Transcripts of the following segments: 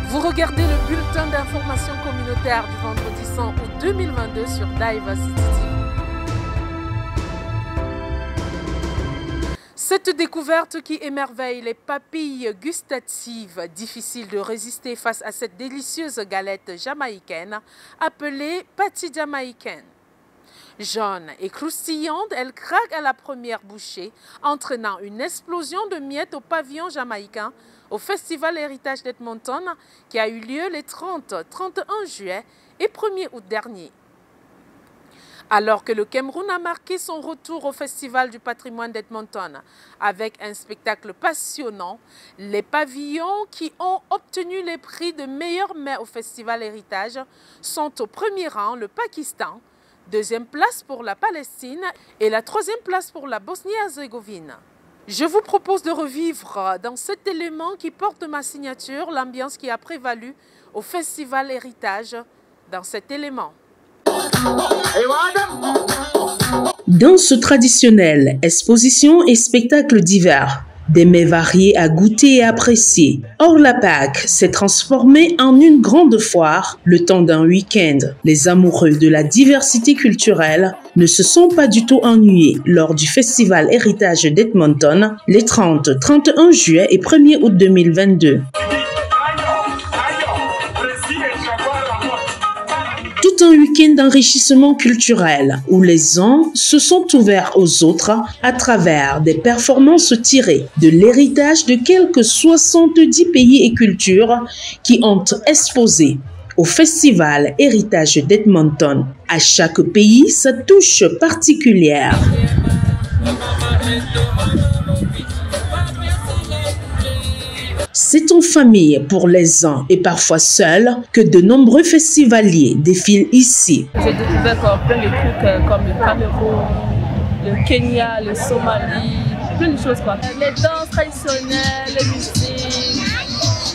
Vous regardez le bulletin d'information communautaire du vendredi 100 août 2022 sur Diversity TV. Cette découverte qui émerveille les papilles gustatives, difficile de résister face à cette délicieuse galette jamaïcaine appelée pâtis jamaïcaine. Jaune et croustillante, elle craque à la première bouchée, entraînant une explosion de miettes au pavillon jamaïcain au Festival Héritage d'Edmonton qui a eu lieu les 30, 31 juillet et 1er août dernier. Alors que le Cameroun a marqué son retour au Festival du patrimoine d'Edmonton avec un spectacle passionnant, les pavillons qui ont obtenu les prix de meilleur mets au Festival Héritage sont au premier rang le Pakistan, deuxième place pour la Palestine et la troisième place pour la Bosnie-Herzégovine. Je vous propose de revivre dans cet élément qui porte ma signature l'ambiance qui a prévalu au Festival Héritage dans cet élément. Danse traditionnelle, expositions et spectacles divers. Des mets variés à goûter et apprécier. Or, la Pâques s'est transformée en une grande foire le temps d'un week-end. Les amoureux de la diversité culturelle ne se sont pas du tout ennuyés lors du Festival Héritage d'Edmonton les 30, 31 juillet et 1er août 2022. Tout un week-end d'enrichissement culturel où les uns se sont ouverts aux autres à travers des performances tirées de l'héritage de quelques 70 pays et cultures qui ont exposé au Festival Héritage d'Edmonton. À chaque pays, sa touche particulière. C'est en famille pour les uns et parfois seuls que de nombreux festivaliers défilent ici. J'ai découvert plein de trucs comme le Cameroun, le Kenya, le Somalie, plein de choses quoi. Les danses traditionnelles, les musiques,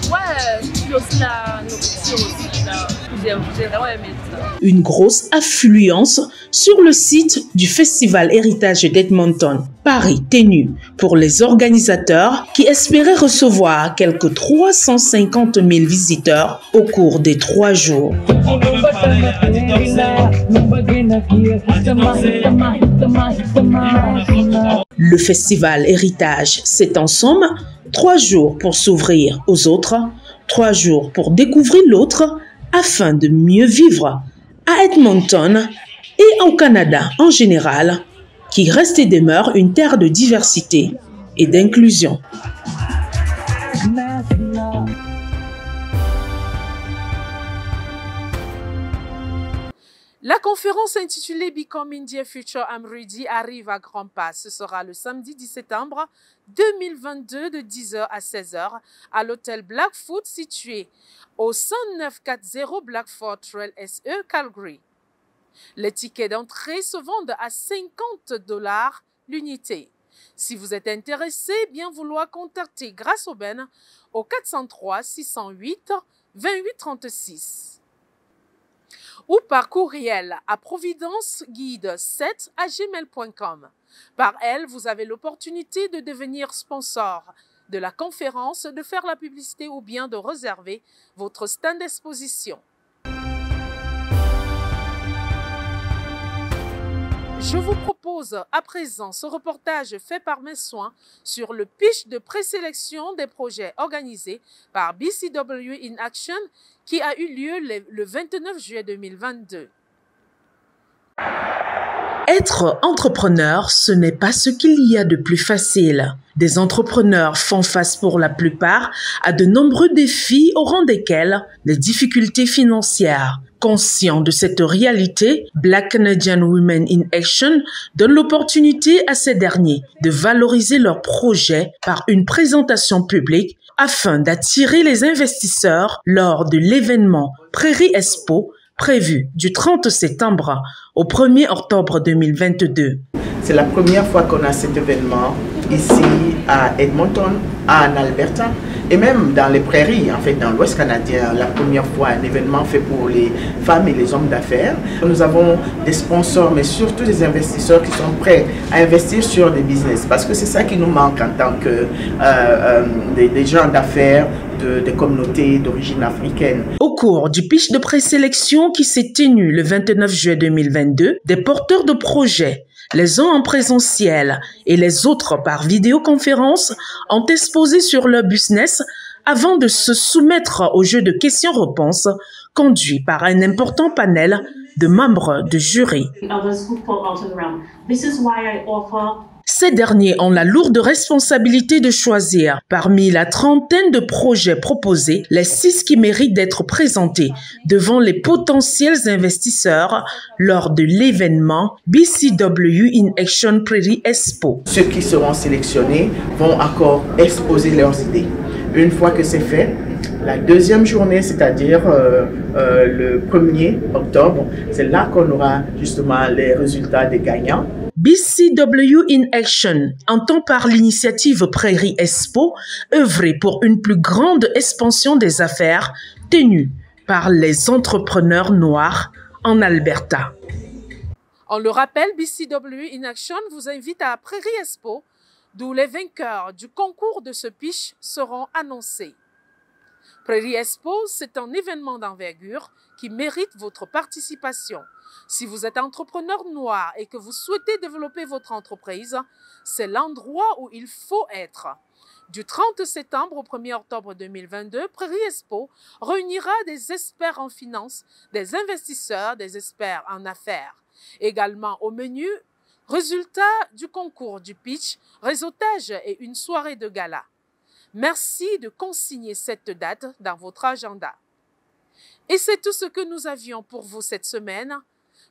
ouais, puis aussi la nourriture aussi là. J'ai vraiment aimé ça. Une grosse affluence sur le site du Festival Héritage d'Edmonton. Pari tenu pour les organisateurs qui espéraient recevoir quelques 350 000 visiteurs au cours des 3 jours. Le Festival Héritage, c'est en somme 3 jours pour s'ouvrir aux autres, 3 jours pour découvrir l'autre, afin de mieux vivre à Edmonton et au Canada en général, qui reste et demeure une terre de diversité et d'inclusion. La conférence intitulée Become India Future I'm Ready arrive à grands pas. Ce sera le samedi 10 septembre 2022 de 10h à 16h à l'hôtel Blackfoot situé au 5940 Blackford Trail SE Calgary. Les tickets d'entrée se vendent à 50 $ l'unité. Si vous êtes intéressé, bien vouloir contacter Grâce Aubin au 403 608 28 36 ou par courriel à providenceguide7@gmail.com. Par elle, vous avez l'opportunité de devenir sponsor de la conférence, de faire la publicité ou bien de réserver votre stand d'exposition. Je vous propose à présent ce reportage fait par mes soins sur le pitch de présélection des projets organisés par BCW in Action qui a eu lieu le 29 juillet 2022. Être entrepreneur, ce n'est pas ce qu'il y a de plus facile. Des entrepreneurs font face pour la plupart à de nombreux défis au rang desquels les difficultés financières. Conscient de cette réalité, Black Canadian Women in Action donne l'opportunité à ces derniers de valoriser leurs projets par une présentation publique afin d'attirer les investisseurs lors de l'événement Prairie Expo prévu du 30 septembre au 1er octobre 2022. C'est la première fois qu'on a cet événement ici à Edmonton, en Alberta. Et même dans les prairies, en fait, dans l'Ouest canadien, la première fois, un événement fait pour les femmes et les hommes d'affaires. Nous avons des sponsors, mais surtout des investisseurs qui sont prêts à investir sur des business. Parce que c'est ça qui nous manque en tant que des gens d'affaires, des communautés d'origine africaine. Au cours du pitch de présélection qui s'est tenu le 29 juillet 2022, des porteurs de projets, les uns en présentiel et les autres par vidéoconférence, ont exposé sur leur business avant de se soumettre au jeu de questions-réponses conduit par un important panel de membres de jury. Ces derniers ont la lourde responsabilité de choisir parmi la trentaine de projets proposés les 6 qui méritent d'être présentés devant les potentiels investisseurs lors de l'événement BCW in Action Prairie Expo. Ceux qui seront sélectionnés vont encore exposer leurs idées. Une fois que c'est fait, la deuxième journée, c'est-à-dire le 1er octobre, c'est là qu'on aura justement les résultats des gagnants. BCW in Action entend par l'initiative Prairie Expo œuvrer pour une plus grande expansion des affaires tenues par les entrepreneurs noirs en Alberta. On le rappelle, BCW in Action vous invite à Prairie Expo, d'où les vainqueurs du concours de ce pitch seront annoncés. Prairie Expo, c'est un événement d'envergure qui mérite votre participation. Si vous êtes entrepreneur noir et que vous souhaitez développer votre entreprise, c'est l'endroit où il faut être. Du 30 septembre au 1er octobre 2022, Prairie Expo réunira des experts en finance, des investisseurs, des experts en affaires. Également au menu, résultats du concours du pitch, réseautage et une soirée de gala. Merci de consigner cette date dans votre agenda. Et c'est tout ce que nous avions pour vous cette semaine.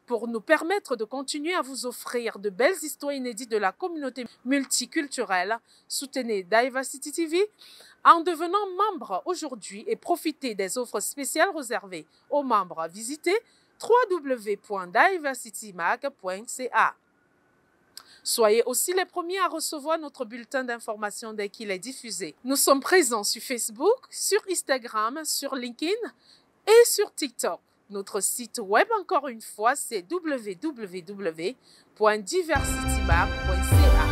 Pour nous permettre de continuer à vous offrir de belles histoires inédites de la communauté multiculturelle, soutenez Diversity TV en devenant membre aujourd'hui et profitez des offres spéciales réservées aux membres. Visitez www.diversitymac.ca. Soyez aussi les premiers à recevoir notre bulletin d'information dès qu'il est diffusé. Nous sommes présents sur Facebook, sur Instagram, sur LinkedIn et sur TikTok. Notre site web, encore une fois, c'est www.diversitymac.ca.